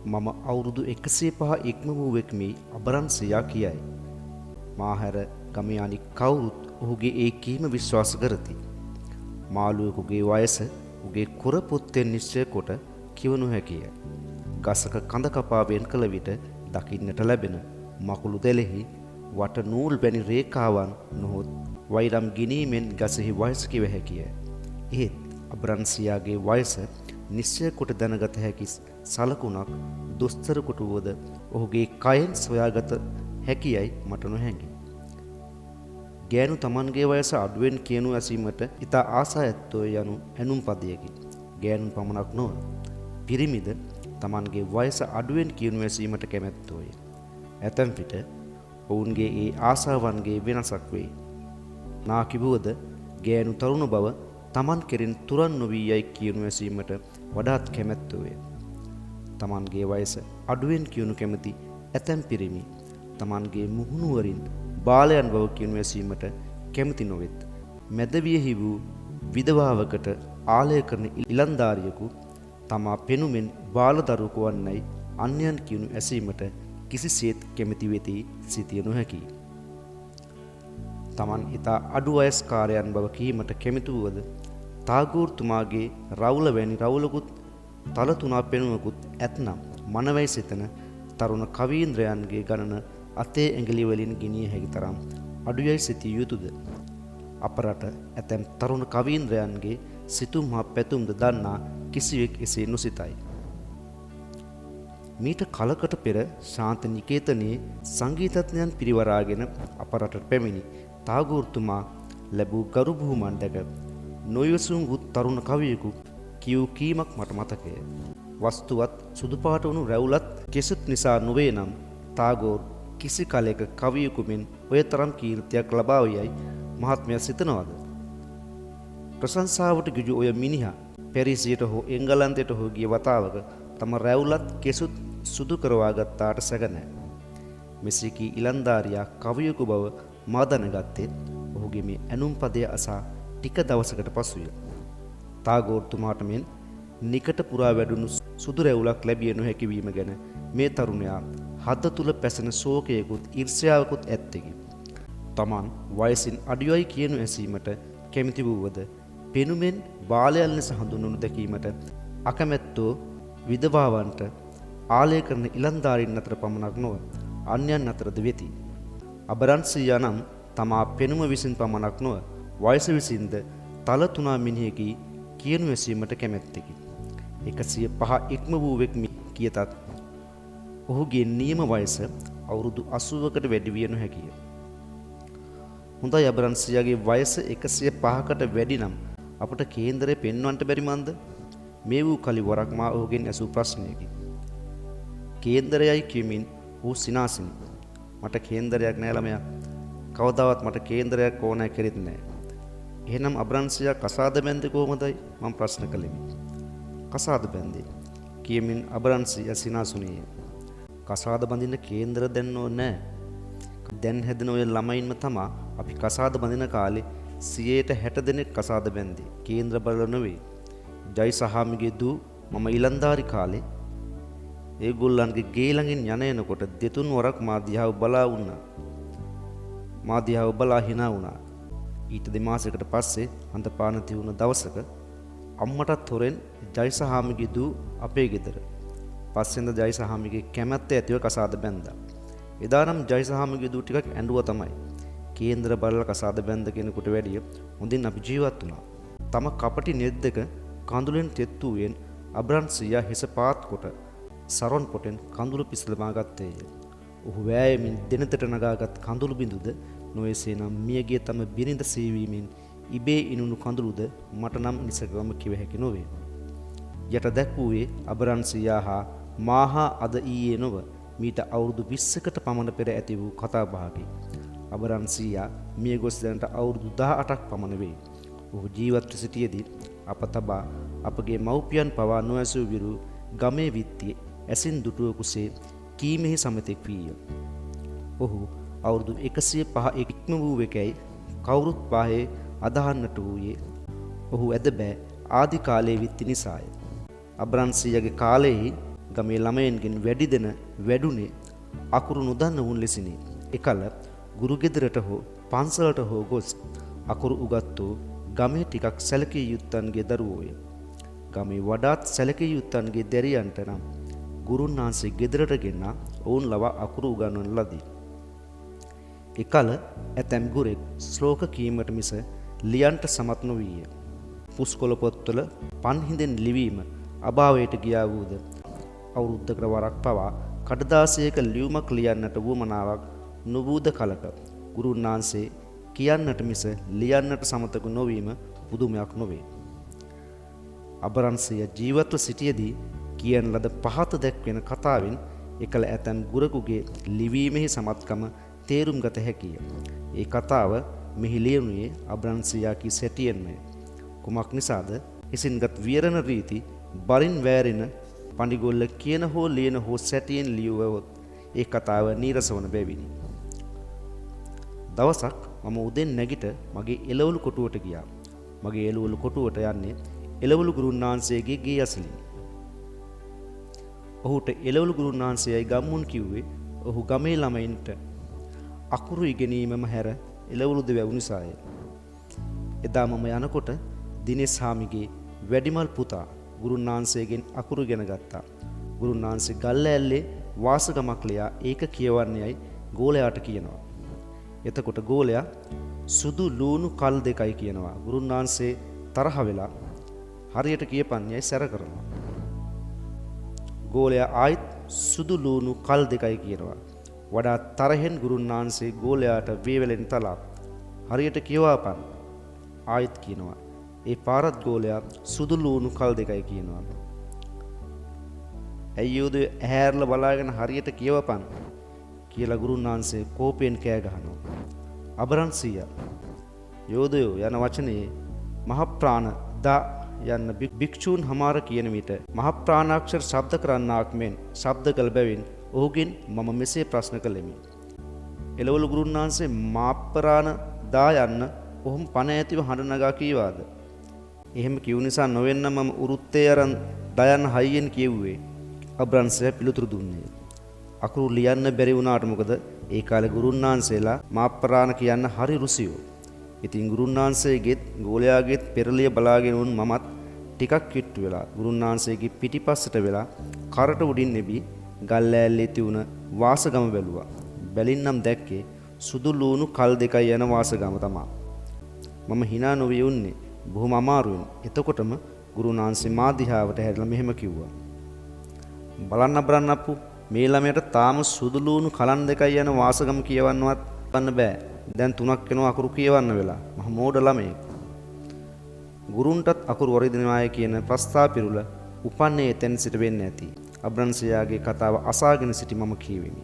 මම අවුරුදු 105 ඉක්ම වූවෙක් මේ අබරන් සියා කියයි. මාහැර ගමේ අනික් කවුරුත් ඔහුගේ ඒ කීම විශ්වාස කරති. මාළුවෙකුගේ වයස උගේ කුර පුත්තෙන් නිශ්චය කොට කිව නොහැකිය. ගසක කඳ කපා වෙන් කළ විට දකින්නට ලැබෙන මකුළු දෙලෙහි වට නූල් වැනි රේඛාවන් නොහොත් වෛරම් ගිනීමෙන් ගසෙහි වයස කිව හැකිය. එහෙත් අබරන්සියාගේ වයස නිශ්චය කොට දැනගත හැකි සලකුණක් දොස්තරකට වුවද ඔහුගේ කයෙන් සොයාගත හැකියයි මට නොහැඟේ. ගෑනු තමන්ගේ වයස අඩුවෙන් කියනු ඇසීමට ඉතා ආසා ඇත්තෝ යනු ඇනුම් පදයකි. ගෑනු පමණක් නොව පිරිමිද තමන්ගේ වයස අඩුවෙන් කියනු ඇසීමට කැමැත්තෝය. ඇතැම් විට ඔවුන්ගේ ඒ ආසාවන්ගේ වෙනසක් වේ. නාකිබුවද ගෑනු තරුණ බව තමන් කෙරෙන් තුරන් නොවී යයි කියනු ඇසීමට වඩාත් කැමැත්තෝය. තමන්ගේ වයස අඩුවෙන් කියනු කැමති ඇතැම් පිරිමි තමන්ගේ මුහුණුවරින් බාලයන් බව කියනු ඇසීමට කැමති නොවෙත්. මැදවියෙහි වූ විධවාවකට ආලය කරන ඉලන්දාරියෙකු තමා පෙනුමෙන් බාලදරුවෙකු වන්නයි අන්‍යයන් කියනු ඇසීමට කිසිසේත් කැමති වෙති සිතිය නොහැකියි. තමන් ඉතා අඩු වයස්කාරයන් බව කීමට කැමති වුවද තාගෝර්තුමාගේ රවුල වැනි රවුලකුත් තල තුනා පෙනුමකුත් ඇතනම් මනවැයි සිතන තරුණ කවීන්ද්‍රයන්ගේ ගණන අතේ ඇඟිලි වලින් ගිනිය හැකි තරම් අඩුයයි සිතිය යුතුද? අප රට ඇතැම් තරුණ කවීන්ද්‍රයන්ගේ සිතුම් හා පැතුම්ද දන්නා කිසිවෙක් එසේ නොසිතයි. මීට කලකට පෙර ශාන්ත නිකේතනයේ සංගීතඥයන් පිරිවරාගෙන අප රටට පැමිණි තාගෝර්තුමා ලැබූ ගරු බුහුමන් දැක නොයසුම් වූ තරුණ කවියෙකු කියූ කීමක් මට මතකය. වස්තුවත් සුදු පාට වුණු රැවුලත් කෙසුත් නිසා නොවේ නම් තාගෝර් කිසි කලයක කවියෙකු මෙන් ඔය තරම් කීර්තියක් ලබාව යයි මහත්මයා සිතනවාද? ප්‍රශංසාවට ගිජු ඔය මිනිහා පැරිසියට හෝ එංගලන්තයට හෝ ගිය වතාවක තම රැවුලත් කෙසුත් සුදු කරවා ගත්තාට සැක නැහැ. මෙසේ කී ඉලන්දාරියා කවියෙකු බව මා දැනගත්තේ ඔහුගේ මේ ඇනුම් පදය අසා ටික දවසකට පසුය. තාගෝර්තුමාට මෙන් නිකට පුරා වැඩුණු සුදු රැවුලක් ලැබිය නොහැකි වීම ගැන මේ තරුණයා හද තුල පැසෙන ශෝකයකුත් ඊර්ෂ්‍යාවකුත් ඇත්තෙකි. තමන් වයසින් අඩුවයි කියනු ඇසීමට කැමති වූවද පෙනුමෙන් බාලයන් ලෙස හඳුන්වනු දැකීමට අකමැත්තෝ විධවාවන්ට ආලය කරන ඉලන්දාරින් අතර පමණක් නොව අන්‍යයන් අතරද වෙති. අබරන්සියා නම් තමා පෙනුම විසින් පමණක් නොව වයස විසින්ද තල තුනා මිනිහෙකි කියනු ඇසීමට කැමැත්තෙකි. 105 ඉක්ම වූවෙක් කියතත් ඔහුගේ නියම වයස අවුරුදු 80කට වැඩි විය නොහැකිය. හොඳයි අබරන්සියාගේ වයස 105කට වැඩි නම් අපට කේන්දරේ පෙන්වන්නට බැරි මන්ද? මේ වූ කලි වරක් මා ඔහුගෙන් ඇසූ ප්‍රශ්නයකි. කේන්දරයයි කියමින් ඌ සිනාසිනි. මට කේන්දරයක් නෑ ළමයා. කවදාවත් මට කේන්දරයක් ඕනෑ කෙරෙත් නෑ. එහෙනම් අබරන්සියා කසාද බැන්දේ කොහොමදයි? මම ප්‍රශ්න කළෙමි. කසාද බැන්දේ කියමින් අබරන්සියා සිනාසුනිය. කසාද බඳින්න කේන්දර දැන් ඕනේ නෑ. දැන් හැදෙන ඔය ළමයින්ම තමා අපි කසාද බඳින කාලේ 60 දෙනෙක් කසාද බැන්දේ. කේන්දර බලලා නෙවෙයි. ජයි සහාමිගේ දූ මම ඉලන්දාරි කාලේ ඒගොල්ලන්ගේ ගේ ළඟින් යන එනකොට දෙතුන් වරක් මා දිහාව බලා වුණා. මා දිහාව බලා hina වුණා. ඊට දෙමාසයකට පස්සේ අන්තපාන තියුණ දවසක අම්මටත් හොරෙන් ජයි සහාමිගේ දූ අපේ ගෙදර. පස්සෙන්ද ජයි සහාමිගේ කැමැත්ත ඇතිව කසාද බැන්දා. එදා නම් ජයි සහාමිගේ දූ ටිකක් ඇඬුවා තමයි. කේන්දර බලලා කසාද බැන්ද කෙනෙකුට වැඩිය හොඳින් අපි ජීවත් වුණා. තම කපටි නෙත් දෙක කඳුලෙන් තෙත් වූයෙන් අබරන්සියා හිස පාත් කොට සරොන් පොටෙන් කඳුළු පිසලමා ගත්තේය. ඔහු වෑයමින් දෙනතට නගාගත් කඳුළු බිඳුද නොයසේ නම් මියගේ තම බිරිඳ සීවීමෙන් ඉබේ ඉනුණු කඳුළුද මට නම් නිසකවම කිව හැකි නොවේ. යට දැක්වූයේ අබරන්සියා හා මාහා අද ඊයේ නොව මීට අවුරුදු 20කට පමණ පෙර ඇති වූ කතාබහකි. අබරන්සියා මිය ගොස් දැනට අවුරුදු 18ක් පමණ වේ. ඔහු ජීවත්ව සිටියේදී අප තබා අපගේ මව්පියන් පවා නොඇසූ විරු ගමේ විත්තියේ ඇසින් දුටුවෙකුසේ කීමෙහි සමතෙක් වීය. ඔහු අවුරුදු 105 ඉක්ම වූ වෙකැයි කවුරුත් පාහේ අදහන්නට වූයේ ඔහු ඇද බෑ ආදි කාලයේ විත්ති නිසාය. අබරන්සියාගේ කාලයේ ගමේ ළමයින්ගෙන් වැඩි දෙන වැඩුණේ අකුරු නොදන්න වුන් ලෙසිනි. එකල ගුරු ගෙදරට හෝ පන්සලට හෝ ගොස් අකුරු උගත්වූ ගමේ ටිකක් සැලකිය යුත්තන්ගේ දරුවෝය. ගමේ වඩාත් සැලකිය යුත්තන්ගේ දැරියන්ට නම් ගුරුන් වහන්සේ ගෙදරට ගෙන ඔවුන් ලවා අකුරු උගන්වන ලදී. එකල ඇතැම් ගුරෙක් ශ්ලෝක කීමට මිස ලියන්ට සමත් නොවීය. පුස්කොළ පොත්වල පන්හිඳෙන් ලිවීම අභාවයට ගියා වූද අවුරුද්දකට වරක් පවා කඩදාසියක ලියුමක් ලියන්නට වුවමනාවක් නොවූද කලක ගුරුන් වහන්සේ කියන්නට මිස ලියන්නට සමතක නොවීම පුදුමයක් නොවේ. අබරන්සිය ජීවත්ව සිටියදී කියන ලද පහත දැක්වෙන කතාවෙන් එකල ඇතැම් ගුරකුගේ ලිවීමෙහි සමත්කම තේරුම් ගත හැකිය. ඒ කතාව මෙහි ලියනුයේ අබරන්සියා කී සැටියෙන්මය. කුමක් නිසාද එසින්ගත් විවරණ රීති බරින් වෑරෙන පණිගොල්ල කියන හෝ ලියන හෝ සැටියෙන් ලියුවහොත් ඒ කතාව නීරස වන බැවිනි. දවසක් මම උදෙන් නැගිට මගේ එළවලු කොටුවට ගියා. මගේ එළවලු කොටුවට යන්නේ එළවලු ගුරුන් වහන්සේගේ ගේ අසලින්. ඔහුට එළවලු ගුරුන් වහන්සේයි ගම්මුන් කිව්වේ ඔහු ගමේ ළමයින්ට අකුරු ඉගෙනීමම හැර එළවලු දෙවැවු නිසාය. එදා මම යනකොට දිනේස් හාමිගේ වැඩිමල් පුතා ගුරුන් වහන්සේගෙන් අකුරු ඉගෙන ගත්තා. ගුරුන් වහන්සේ ගල්ලෑල්ලේ වාසගමක් ලියා ඒක කියවන්නේයි ගෝලයාට කියනවා. එතකොට ගෝලයා සුදු ලූණු කල් දෙකයි කියනවා. ගුරුන් වහන්සේ තරහ වෙලා හරියට කියපන්නේයි සැර කරනවා. ගෝලයා ආයිත් සුදු ලූණු කල් දෙකයි කියනවා. වඩා තරහෙන් ගුරුන් වහන්සේ ගෝලයාට වේවැලෙන් තලා හරියට කියවාපන් ආයිත් කියනවා. ඒ පාරත් ගෝලයා සුදු ලූණු කල් දෙකයි කියනවා. ඇයියෝද ඇහැරලා බලාගෙන හරියට කියවපන් කියලා ගුරුන් වහන්සේ කෝපයෙන් කෑ ගහනවා. අබරන්සියා යෝදයෝ යන වචනේ මහ ප්‍රාණ දා යන්න භික්ෂූන් හමාර කියන විට මහ ප්‍රාණාක්ෂර ශබ්ද කරන්නාක් මෙන් ශබ්ද කළ බැවින් ඔහුගෙන් මම මෙසේ ප්‍රශ්න කළෙමි. එළවලු ගුරුන් වහන්සේ මාප්පරාණ දා යන්න ඔහුම පණ ඇතිව හඬ නගා කීවාද? එහෙම කිව් නිසා නොවෙන්න මම උරුත්තේ අරන් දයන්න හයියෙන් කියෙව්වේ. අබ්‍රන්සයා පිළිතුරු දුන්නේ. අකුරු ලියන්න බැරි වුණාට මොකද ඒ කාලේ ගුරුන් වහන්සේලා මාප්පරාණ කියන්න හරි රුසියෝ. ඉතින් ගුරුන් වහන්සේගෙත් ගෝලයාගෙත් පෙරලිය බලාගෙන වුන් මමත් ටිකක් කිට්ටු වෙලා ගුරුන් වහන්සේගේ පිටිපස්සට වෙලා කරට උඩින් නැබි ගල්ලෑල්ලේ තියුණ වාසගම බැලුවා. බැලින්නම් දැක්කේ සුදු ලූණු කල් දෙකයි යන වාසගම තමා. මම hina නොවී උන්නේ බොහොම අමාරුවෙන්. එතකොටම ගුරුන් වහන්සේ මා දිහාවට හැරිලා මෙහෙම කිව්වා. බලන්න බලන්න අප්පු මේ ළමයට තාම සුදු ලූණු කලන් දෙකයි යන වාසගම කියවන්නවත් ගන්න බෑ. දැන් 3ක් වෙනවා අකුරු කියවන්න වෙලා. මහ මෝඩ ළමයෙක්. ගුරුන්ටත් අකුරු වරිදිනවාය කියන ප්‍රස්තාව පිරුල උපන්නේ එතෙන් සිට වෙන්නේ නැති. අබ්‍රන්සියාගේ කතාව අසාගෙන සිටි මම කියවෙමි.